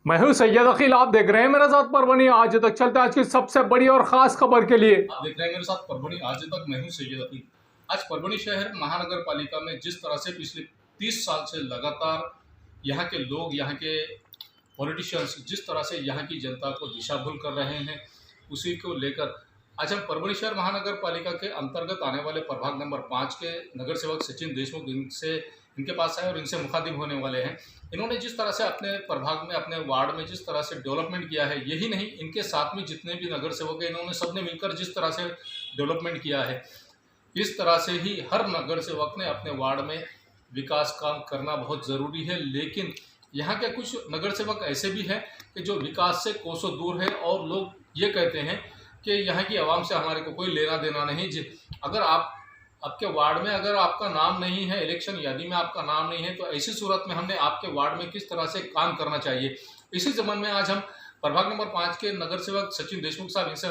मैं हूं सैयद अकील, आप देख रहे हैं मेरे साथ परभनी आज तक। चलते आज की सबसे बड़ी और खास खबर के लिए। आप देख रहे हैं मेरे साथ परभनी आज तक। मैं हूं सैयद अकील। आज परभनी शहर महानगर पालिका में जिस तरह से पिछले 30 साल से लगातार यहाँ के लोग, यहाँ के पॉलिटिशियंस जिस तरह से यहाँ की जनता को दिशाभूल कर रहे हैं, उसी को लेकर आज हम परभनी शहर महानगर पालिका के अंतर्गत आने वाले प्रभाग नंबर 5 के नगर सेवक सचिन देशमुख इनके पास आए और इनसे मुखातिब होने वाले हैं। इन्होंने जिस तरह से अपने प्रभाग में, अपने वार्ड में जिस तरह से डेवलपमेंट किया है, यही नहीं, इनके साथ में जितने भी नगर सेवक हैं, इन्होंने सबने मिलकर जिस तरह से डेवलपमेंट किया है, इस तरह से ही हर नगर सेवक ने अपने वार्ड में विकास काम करना बहुत ज़रूरी है। लेकिन यहाँ के कुछ नगर सेवक ऐसे भी हैं कि जो विकास से कोसों दूर है और लोग ये कहते हैं कि यहाँ की आवाम से हमारे को कोई लेना देना नहीं। अगर आपके वार्ड में अगर आपका नाम नहीं है, इलेक्शन यादी में आपका नाम नहीं है, तो ऐसी सूरत में हमने आपके वार्ड में किस तरह से काम करना चाहिए, इसी ज़मन में आज हम प्रभाग नंबर 5 के नगर सेवक सचिन देशमुख साहब इनसे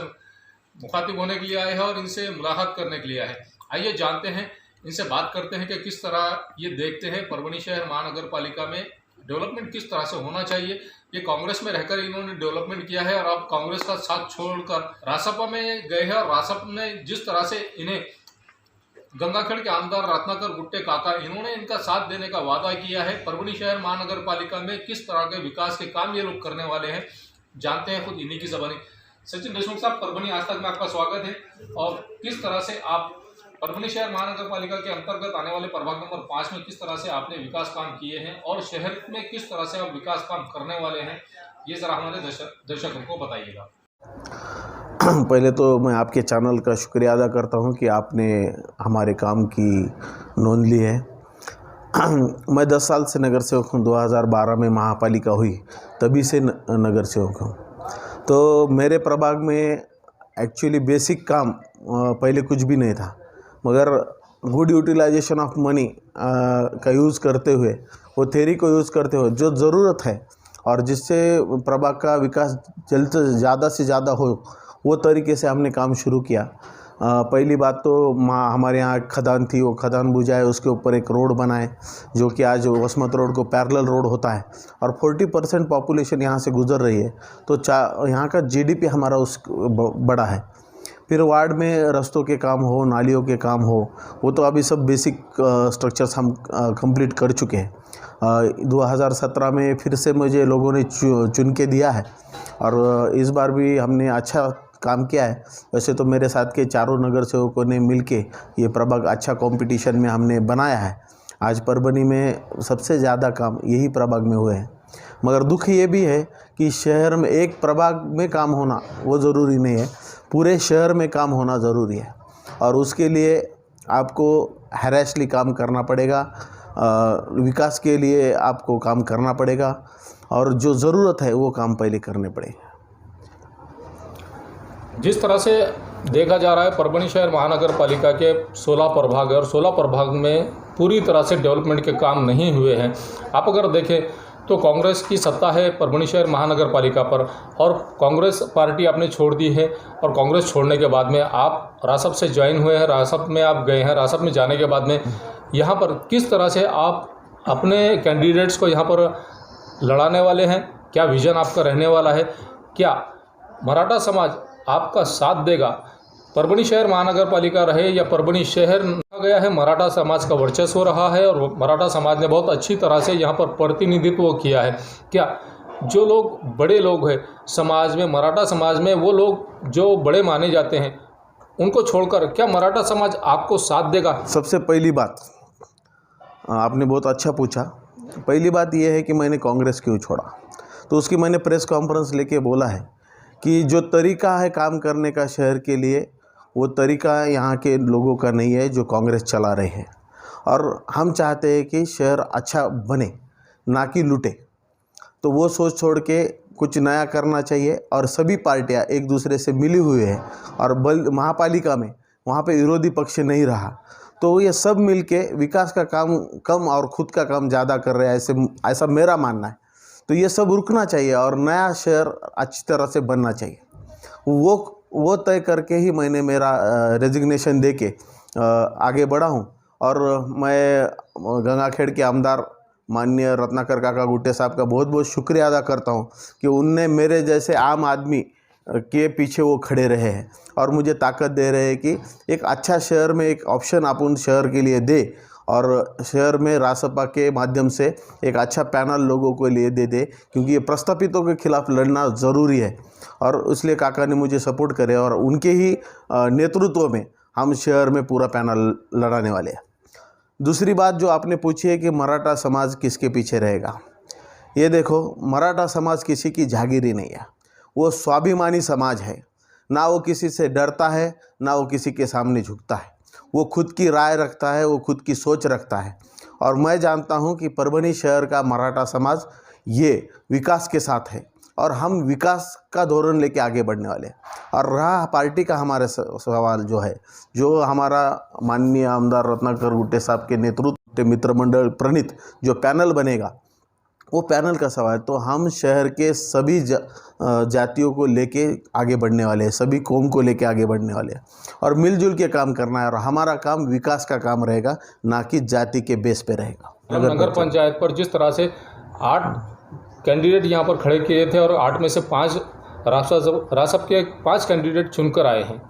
मुखातिब होने के लिए आए हैं और इनसे मुलाकात करने के लिए आए हैं। आइए जानते हैं, इनसे बात करते हैं कि किस तरह ये देखते हैं परभनी शहर महानगर पालिका में डेवलपमेंट किस तरह से होना चाहिए। ये कांग्रेस में रहकर इन्होंने डेवलपमेंट किया है और अब कांग्रेस का साथ छोड़कर रासपा में गए हैं और रासपा में जिस तरह से इन्हें गंगाखेड़ के आमदार रत्नाकर गुट्टे काका, इन्होंने इनका साथ देने का वादा किया है। परभनी शहर महानगर पालिका में किस तरह के विकास के काम ये लोग करने वाले हैं, जानते हैं खुद इन्हीं की ज़बानी। सचिन देशमुख साहब, परभनी आज तक में आपका स्वागत है। और किस तरह से आप परभनी शहर महानगर पालिका के अंतर्गत आने वाले प्रभाग नंबर 5 में किस तरह से आपने विकास काम किए हैं और शहर में किस तरह से आप विकास काम करने वाले हैं, ये ज़रा हमारे दर्शकों को बताइएगा। पहले तो मैं आपके चैनल का शुक्रिया अदा करता हूं कि आपने हमारे काम की नोंद ली है। मैं 10 साल से नगर सेवक हूँ। 2012 में महापालिका हुई, तभी से नगर सेवक हूँ। तो मेरे प्रभाग में एक्चुअली बेसिक काम पहले कुछ भी नहीं था, मगर गुड यूटिलाइजेशन ऑफ मनी का यूज़ करते हुए, वो थ्योरी को यूज़ करते हुए जो ज़रूरत है और जिससे प्रभाग का विकास जल्द से ज़्यादा हो, वो तरीके से हमने काम शुरू किया। पहली बात तो हमारे यहाँ खदान थी, वो खदान बुझाए, उसके ऊपर एक रोड बनाए जो कि आज वसमत रोड को पैरेलल रोड होता है और 40% पॉपुलेशन यहाँ से गुजर रही है, तो यहाँ का जीडीपी हमारा बड़ा है। फिर वार्ड में रास्तों के काम हो, नालियों के काम हो, वो तो अभी सब बेसिक स्ट्रक्चर्स हम कंप्लीट कर चुके हैं। 2017 में फिर से मुझे लोगों ने चुन के दिया है और इस बार भी हमने अच्छा काम किया है। वैसे तो मेरे साथ के चारों नगर सेवकों ने मिलके ये प्रभाग अच्छा कंपटीशन में हमने बनाया है। आज परभनी में सबसे ज़्यादा काम यही प्रभाग में हुए हैं। मगर दुख ये भी है कि शहर में एक प्रभाग में काम होना वो ज़रूरी नहीं है, पूरे शहर में काम होना ज़रूरी है और उसके लिए आपको हैरेसली काम करना पड़ेगा। विकास के लिए आपको काम करना पड़ेगा और जो ज़रूरत है वो काम पहले करने पड़ेगा। जिस तरह से देखा जा रहा है, परभनी शहर महानगर पालिका के 16 प्रभाग है और 16 प्रभाग में पूरी तरह से डेवलपमेंट के काम नहीं हुए हैं। आप अगर देखें तो कांग्रेस की सत्ता है परभनी शहर महानगर पालिका पर और कांग्रेस पार्टी आपने छोड़ दी है और कांग्रेस छोड़ने के बाद में आप रासप से ज्वाइन हुए हैं, रासप में आप गए हैं। रासप में जाने के बाद में यहाँ पर किस तरह से आप अपने कैंडिडेट्स को यहाँ पर लड़ाने वाले हैं, क्या विज़न आपका रहने वाला है, क्या मराठा समाज आपका साथ देगा? परभनी शहर महानगर पालिका रहे या परभनी शहर गया है, मराठा समाज का वर्चस्व रहा है और मराठा समाज ने बहुत अच्छी तरह से यहाँ पर प्रतिनिधित्व किया है। क्या जो लोग बड़े लोग हैं समाज में, मराठा समाज में, वो लोग जो बड़े माने जाते हैं, उनको छोड़कर क्या मराठा समाज आपको साथ देगा? सबसे पहली बात आपने बहुत अच्छा पूछा। पहली बात यह है कि मैंने कांग्रेस क्यों छोड़ा, तो उसकी मैंने प्रेस कॉन्फ्रेंस लेके बोला है कि जो तरीका है काम करने का शहर के लिए, वो तरीका यहाँ के लोगों का नहीं है जो कांग्रेस चला रहे हैं। और हम चाहते हैं कि शहर अच्छा बने, ना कि लूटे। तो वो सोच छोड़ के कुछ नया करना चाहिए और सभी पार्टियाँ एक दूसरे से मिली हुई है और महापालिका में वहाँ पे विरोधी पक्ष नहीं रहा, तो ये सब मिलके विकास का काम कम और खुद का काम ज़्यादा कर रहे हैं, ऐसा मेरा मानना है। तो ये सब रुकना चाहिए और नया शहर अच्छी तरह से बनना चाहिए। वो तय करके ही मैंने मेरा रेजिग्नेशन दे के आगे बढ़ा हूँ और मैं गंगाखेड़ के आमदार माननीय रत्नाकर काका गुट्टे साहब का बहुत बहुत शुक्रिया अदा करता हूँ कि उनने मेरे जैसे आम आदमी के पीछे वो खड़े रहे हैं और मुझे ताकत दे रहे हैं कि एक अच्छा शहर में एक ऑप्शन आप उन शहर के लिए दे और शहर में रासपा के माध्यम से एक अच्छा पैनल लोगों के लिए दे क्योंकि ये प्रस्तापितों के खिलाफ लड़ना ज़रूरी है और इसलिए काका ने मुझे सपोर्ट करे और उनके ही नेतृत्व में हम शहर में पूरा पैनल लड़ाने वाले हैं। दूसरी बात जो आपने पूछी है कि मराठा समाज किसके पीछे रहेगा, ये देखो, मराठा समाज किसी की जागीरी नहीं है, वो स्वाभिमानी समाज है। ना वो किसी से डरता है, ना वो किसी के सामने झुकता है। वो खुद की राय रखता है, वो खुद की सोच रखता है। और मैं जानता हूँ कि परभनी शहर का मराठा समाज ये विकास के साथ है और हम विकास का धोरण लेके आगे बढ़ने वाले हैं। और रहा पार्टी का हमारे सवाल जो है, जो हमारा माननीय आमदार रत्नाकर गुट्टे साहब के नेतृत्व मित्र मंडल प्रणीत जो पैनल बनेगा, वो पैनल का सवाल, तो हम शहर के सभी जातियों को लेके आगे बढ़ने वाले हैं, सभी कौम को लेके आगे बढ़ने वाले हैं और मिलजुल के काम करना है। और हमारा काम विकास का काम रहेगा, ना कि जाति के बेस पे रहेगा। नगर पंचायत पर जिस तरह से 8 कैंडिडेट यहाँ पर खड़े किए थे और 8 में से 5 रासप के 5 कैंडिडेट चुनकर आए हैं,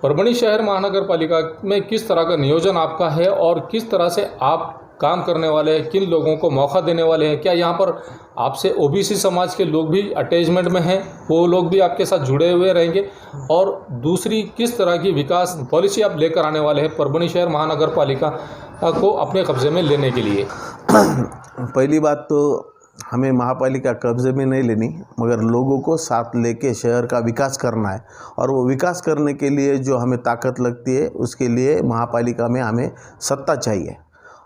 परभनी शहर महानगर पालिका में किस तरह का नियोजन आपका है और किस तरह से आप काम करने वाले हैं, किन लोगों को मौका देने वाले हैं? क्या यहाँ पर आपसे ओबीसी समाज के लोग भी अटैचमेंट में हैं, वो लोग भी आपके साथ जुड़े हुए रहेंगे? और दूसरी, किस तरह की विकास पॉलिसी आप लेकर आने वाले हैं परभनी शहर महानगर पालिका को अपने कब्जे में लेने के लिए? पहली बात तो हमें महापालिका कब्जे में नहीं लेनी, मगर लोगों को साथ लेके शहर का विकास करना है। और वो विकास करने के लिए जो हमें ताकत लगती है, उसके लिए महापालिका में हमें सत्ता चाहिए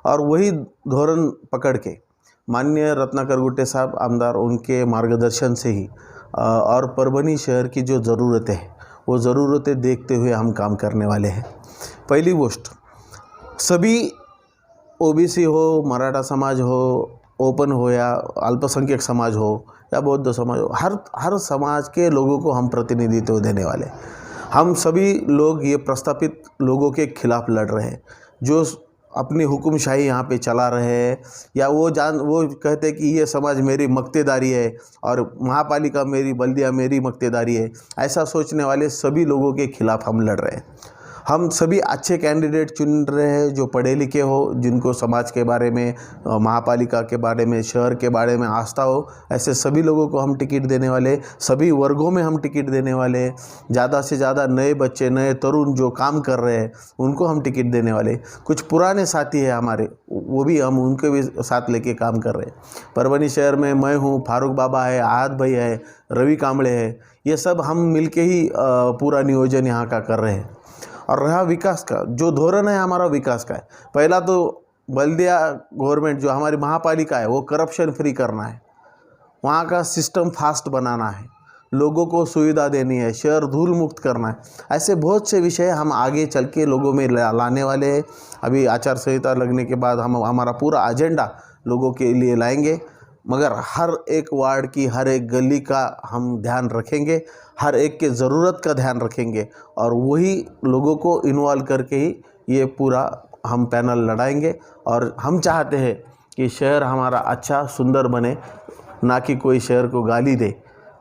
और वही धोरण पकड़ के माननीय रत्नाकर गुट्टे साहब आमदार, उनके मार्गदर्शन से ही और परभनी शहर की जो ज़रूरतें हैं, वो ज़रूरतें देखते हुए हम काम करने वाले हैं। पहली गोष्ट, सभी ओबीसी हो, मराठा समाज हो, ओपन हो या अल्पसंख्यक समाज हो या बौद्ध समाज हो, हर समाज के लोगों को हम प्रतिनिधित्व देने वाले। हम सभी लोग ये प्रस्तापित लोगों के खिलाफ लड़ रहे हैं जो अपनी हुकुमशाही यहाँ पे चला रहे हैं, या वो कहते हैं कि ये समाज मेरी मक्तेदारी है और महापालिका मेरी, बल्दिया मेरी मक्तेदारी है। ऐसा सोचने वाले सभी लोगों के खिलाफ हम लड़ रहे हैं। हम सभी अच्छे कैंडिडेट चुन रहे हैं जो पढ़े लिखे हो, जिनको समाज के बारे में, महापालिका के बारे में, शहर के बारे में आस्था हो। ऐसे सभी लोगों को हम टिकट देने वाले, सभी वर्गों में हम टिकट देने वाले। ज़्यादा से ज़्यादा नए बच्चे, नए तरुण जो काम कर रहे हैं, उनको हम टिकट देने वाले। कुछ पुराने साथी हैं हमारे, वो भी हम उनके भी साथ लेके काम कर रहे हैं। परभनी शहर में मैं हूँ, फारूक बाबा है, आहत भाई है, रवि कांबड़े है, ये सब हम मिलके ही पूरा नियोजन यहाँ का कर रहे हैं। और रहा विकास का, जो धोरण है हमारा विकास का है। पहला तो बल्दिया गवर्नमेंट जो हमारी महापालिका है, वो करप्शन फ्री करना है, वहाँ का सिस्टम फास्ट बनाना है, लोगों को सुविधा देनी है, शहर धूल मुक्त करना है। ऐसे बहुत से विषय हम आगे चल के लोगों में लाने वाले हैं। अभी आचार संहिता लगने के बाद हम हमारा पूरा एजेंडा लोगों के लिए लाएंगे, मगर हर एक वार्ड की, हर एक गली का हम ध्यान रखेंगे, हर एक के ज़रूरत का ध्यान रखेंगे और वही लोगों को इन्वॉल्व करके ही ये पूरा हम पैनल लड़ाएंगे। और हम चाहते हैं कि शहर हमारा अच्छा सुंदर बने, ना कि कोई शहर को गाली दे।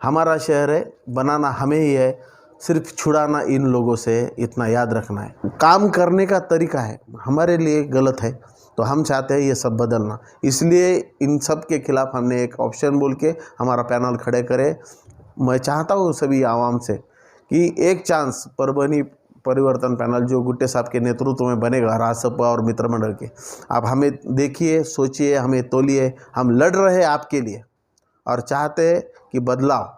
हमारा शहर है, बनाना हमें ही है, सिर्फ छुड़ाना इन लोगों से, इतना याद रखना है। काम करने का तरीका है हमारे लिए गलत है, तो हम चाहते हैं ये सब बदलना। इसलिए इन सब के खिलाफ हमने एक ऑप्शन बोल के हमारा पैनल खड़े करे। मैं चाहता हूँ सभी आवाम से कि एक चांस परभनी परिवर्तन पैनल जो गुट्टे साहब के नेतृत्व में बनेगा, रासपा और मित्र मंडल के, आप हमें देखिए, सोचिए, हमें तोलिए। हम लड़ रहे हैं आपके लिए और चाहते हैं कि बदलाव,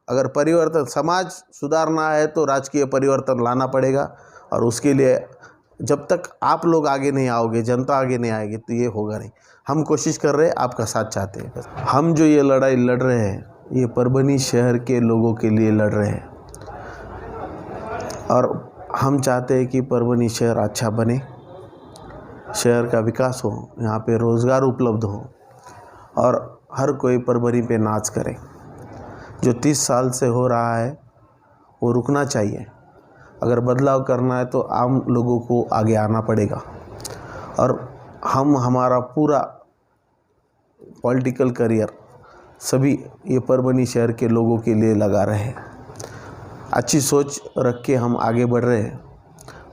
अगर परिवर्तन, समाज सुधारना है तो राजकीय परिवर्तन लाना पड़ेगा। और उसके लिए जब तक आप लोग आगे नहीं आओगे, जनता आगे नहीं आएगी, तो ये होगा नहीं। हम कोशिश कर रहे हैं, आपका साथ चाहते हैं। हम जो ये लड़ाई लड़ रहे हैं, ये परभनी शहर के लोगों के लिए लड़ रहे हैं और हम चाहते हैं कि परभनी शहर अच्छा बने, शहर का विकास हो, यहाँ पे रोज़गार उपलब्ध हो और हर कोई परभनी पे नाच करे। जो 30 साल से हो रहा है वो रुकना चाहिए। अगर बदलाव करना है तो आम लोगों को आगे आना पड़ेगा और हम हमारा पूरा पॉलिटिकल करियर सभी ये परभनी शहर के लोगों के लिए लगा रहे हैं। अच्छी सोच रख के हम आगे बढ़ रहे हैं।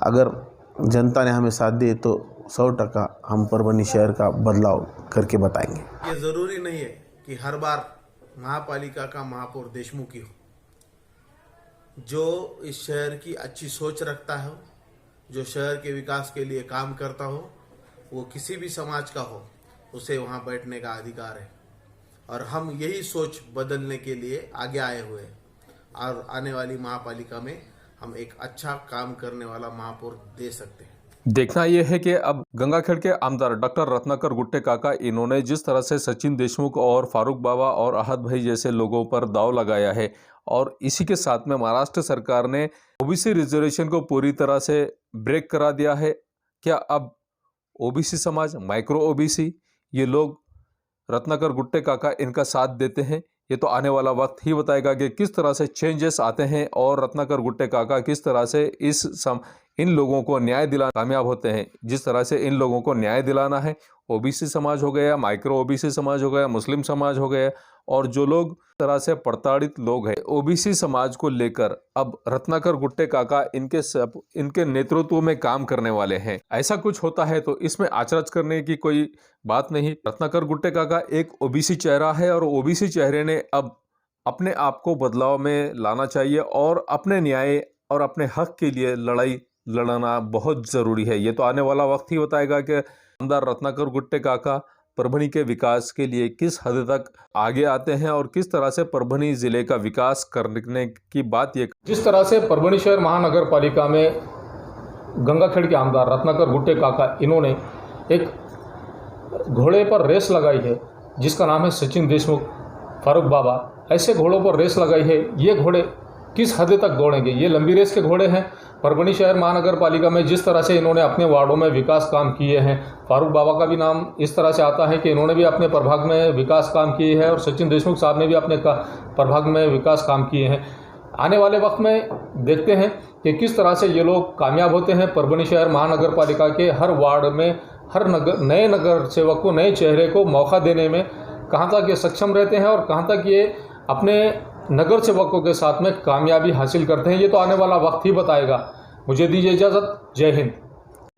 अगर जनता ने हमें साथ दिए तो 100% हम परभनी शहर का बदलाव करके बताएंगे। ये ज़रूरी नहीं है कि हर बार महापालिका का महापौर देशमुख ही हो। जो इस शहर की अच्छी सोच रखता है, जो शहर के विकास के लिए काम करता हो, वो किसी भी समाज का हो, उसे वहाँ बैठने का अधिकार है। और हम यही सोच बदलने के लिए आगे आए हुए हैं और आने वाली महापालिका में हम एक अच्छा काम करने वाला महापौर दे सकते हैं। देखना यह है कि अब गंगाखेड़ के आमदार डॉक्टर रत्नाकर गुट्टे काका इन्होंने जिस तरह से सचिन देशमुख और फारूक बाबा और अहद भाई जैसे लोगों पर दाव लगाया है, और इसी के साथ में महाराष्ट्र सरकार ने ओबीसी रिजर्वेशन को पूरी तरह से ब्रेक करा दिया है। क्या अब ओबीसी समाज, माइक्रो ओबीसी, ये लोग रत्नाकर गुट्टे काका इनका साथ देते हैं? ये तो आने वाला वक्त ही बताएगा कि किस तरह से चेंजेस आते हैं और रत्नाकर गुट्टे काका किस तरह से इन लोगों को न्याय दिलाना कामयाब होते हैं। जिस तरह से इन लोगों को न्याय दिलाना है, ओबीसी समाज हो गया, माइक्रो ओबीसी समाज हो गया, मुस्लिम समाज हो गया, और जो लोग तरह से प्रताड़ित लोग हैं ओबीसी समाज को लेकर अब रत्नाकर गुट्टे काका इनके नेतृत्व में काम करने वाले हैं। ऐसा कुछ होता है तो इसमें आचरज करने की कोई बात नहीं। रत्नाकर गुट्टे काका एक ओबीसी चेहरा है और ओबीसी चेहरे ने अब अपने आप को बदलाव में लाना चाहिए और अपने न्याय और अपने हक के लिए लड़ाई लड़ना बहुत ज़रूरी है। ये तो आने वाला वक्त ही बताएगा कि आमदार रत्नाकर गुट्टे काका परभनी के विकास के लिए किस हद तक आगे आते हैं और किस तरह से परभनी ज़िले का विकास करने की बात ये। जिस तरह से परभनी शहर महानगर पालिका में गंगाखेड़ के आमदार रत्नाकर गुट्टे काका इन्होंने एक घोड़े पर रेस लगाई है जिसका नाम है सचिन देशमुख, फारूक बाबा, ऐसे घोड़ों पर रेस लगाई है। ये घोड़े किस हद तक दौड़ेंगे? ये लंबी रेस के घोड़े हैं। परभनी शहर महानगर पालिका में जिस तरह से इन्होंने अपने वार्डों में विकास काम किए हैं, फारूक बाबा का भी नाम इस तरह से आता है कि इन्होंने भी अपने प्रभाग में विकास काम किए हैं और सचिन देशमुख साहब ने भी अपने प्रभाग में विकास काम किए हैं। आने वाले वक्त में देखते हैं कि किस तरह से ये लोग कामयाब होते हैं। परभनी शहर महानगर पालिका के हर वार्ड में हर नए नगर सेवक को, नए चेहरे को मौका देने में कहाँ तक ये सक्षम रहते हैं और कहाँ तक ये अपने नगर सेवकों के साथ में कामयाबी हासिल करते हैं, ये तो आने वाला वक्त ही बताएगा। मुझे दीजिए इजाज़त। जय हिंद।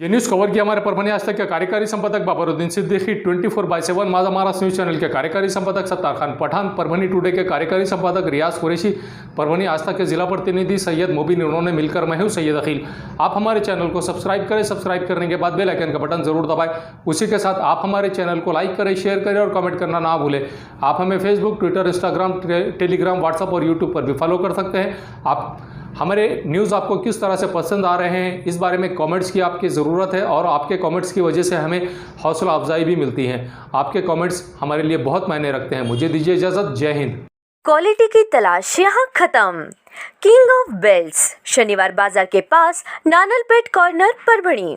ये न्यूज़ कवर किया हमारे परभनी आज तक के कार्यकारी संपादक बाबरुद्दीन सिद्दीकी, 24/7 माझा महाराष्ट्र न्यूज़ चैनल के कार्यकारी संपादक सत्तार खान पठान, परभनी टुडे के कार्यकारी संपादक रियाज कुरैशी, परभनी आज तक के जिला प्रतिनिधि सैयद मुबीन, उन्होंने मिलकर मैं हूं सैयद अखिल। आप हमारे चैनल को सब्सक्राइब करें, सब्सक्राइब करने के बाद बेल आइकन का बटन जरूर दबाएं। उसी के साथ आप हमारे चैनल को लाइक करें, शेयर करें और कमेंट करना ना भूलें। आप हमें Facebook, Twitter, Instagram, Telegram, WhatsApp और यूट्यूब पर भी फॉलो कर सकते हैं। आप हमारे न्यूज़ आपको किस तरह से पसंद आ रहे हैं, इस बारे में कमेंट्स की आपकी ज़रूरत है और आपके कमेंट्स की वजह से हमें हौसला अफजाई भी मिलती है। आपके कमेंट्स हमारे लिए बहुत मायने रखते हैं। मुझे दीजिए इजाज़त। जय हिंद। क्वालिटी की तलाश यहाँ खत्म। किंग ऑफ बेल्ट्स, शनिवार बाजार के पास, Nanalpet corner, Parbhani.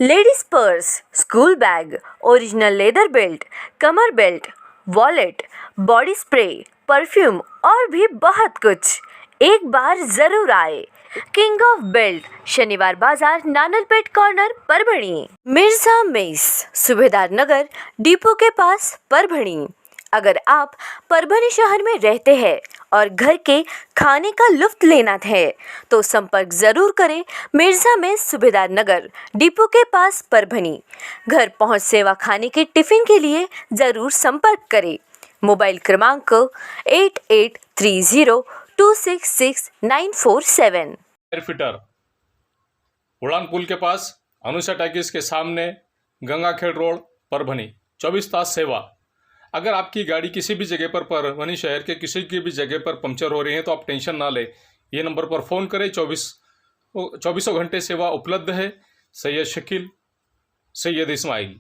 Ladies purse, school bag, original leather belt, कमर belt, wallet, body spray, perfume और भी बहुत कुछ। एक बार जरूर आए। किंग ऑफ बेल्ट, शनिवार बाजार, नानलपेट कॉर्नर, परभणी। मिर्जा मेस, सुबेदार नगर, डिपो के पास, परभणी। अगर आप परभणी शहर में रहते हैं और घर के खाने का लुत्फ लेना है तो संपर्क जरूर करें। मिर्जा मेस, सुबेदार नगर, डिपो के पास, परभणी। घर पहुंच सेवा खाने के टिफिन के लिए जरूर संपर्क करें। मोबाइल क्रमांक 8830266947। एयरफिटर, उड़ान पुल के पास, अनुषा टैक्स के सामने, गंगाखेड़ रोड, परभणी। 24 तास सेवा। अगर आपकी गाड़ी किसी भी जगह पर, परभनी शहर के किसी की भी जगह पर पंक्चर हो रही है तो आप टेंशन ना लें, ये नंबर पर फ़ोन करें। 24 घंटे सेवा उपलब्ध है। सैयद शकील, सैयद इस्माइल,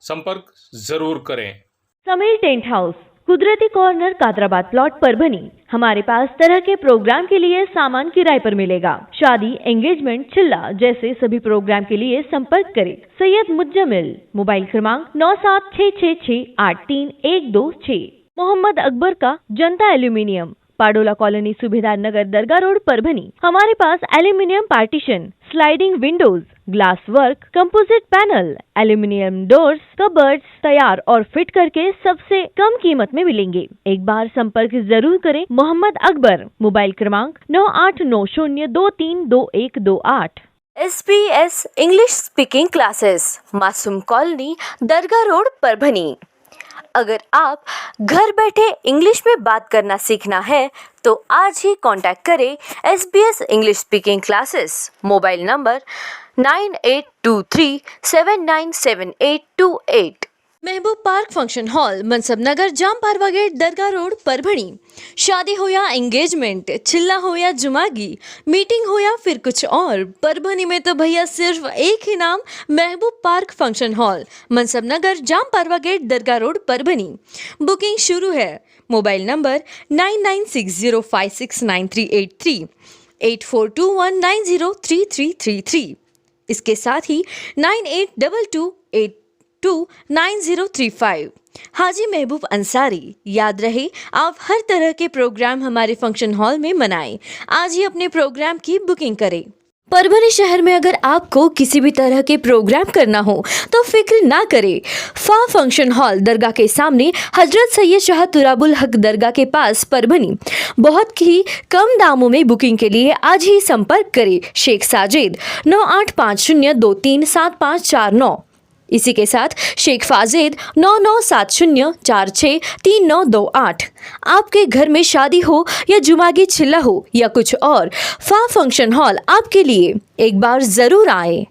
संपर्क ज़रूर करें। समीर टेंट हाउस, कुदरती कॉर्नर, कादराबाद प्लॉट, परभणी। हमारे पास तरह के प्रोग्राम के लिए सामान किराए पर मिलेगा। शादी, एंगेजमेंट, चिल्ला जैसे सभी प्रोग्राम के लिए संपर्क करें। सैयद मुज्जमिल, मोबाइल क्रमांक 9766683126। मोहम्मद अकबर का Janata aluminium, Padola colony, Subedar Nagar, Dargah road, Parbhani. हमारे पास aluminium partition, sliding windows, glass work, composite panel, aluminium doors, cupboards तैयार और फिट करके सबसे कम कीमत में मिलेंगे। एक बार संपर्क जरूर करें मोहम्मद अकबर। मोबाइल क्रमांक 9890232128। SBS इंग्लिश स्पीकिंग क्लासेस, मासूम कॉलोनी, दरगाह रोड, परभनी। अगर आप घर बैठे इंग्लिश में बात करना सीखना है तो आज ही कांटेक्ट करें SBS English speaking classes. Mobile number 9823797828। महबूब पार्क फंक्शन हॉल, मनसब नगर, जाम पारवा गेट, दरगाह रोड, परभणी। शादी हो या एंगेजमेंट, चिल्ला हो या जुमागी, मीटिंग हो या फिर कुछ और, परभणी में तो भैया सिर्फ एक ही नाम, महबूब पार्क फंक्शन हॉल, मनसब नगर, जाम पारवा गेट, दरगाह रोड, परभणी। बुकिंग शुरू है। Mobile number 9960569383, 8421903333। इसके साथ ही 9822829035। हाजी महबूब अंसारी। याद रहे, आप हर तरह के प्रोग्राम हमारे फंक्शन हॉल में मनाएं। आज ही अपने प्रोग्राम की बुकिंग करें। परभणी शहर में अगर आपको किसी भी तरह के प्रोग्राम करना हो तो फिक्र ना करें। फा फंक्शन हॉल, दरगाह के सामने, हजरत सैयद शाह तुराबुल हक दरगाह के पास, परभणी। बहुत ही कम दामों में बुकिंग के लिए आज ही संपर्क करें शेख साजिद 9850237549। इसी के साथ शेख फाजिद 9970463928। आपके घर में शादी हो या जुमागी चिल्ला हो या कुछ और, फा फंक्शन हॉल आपके लिए। एक बार जरूर आए।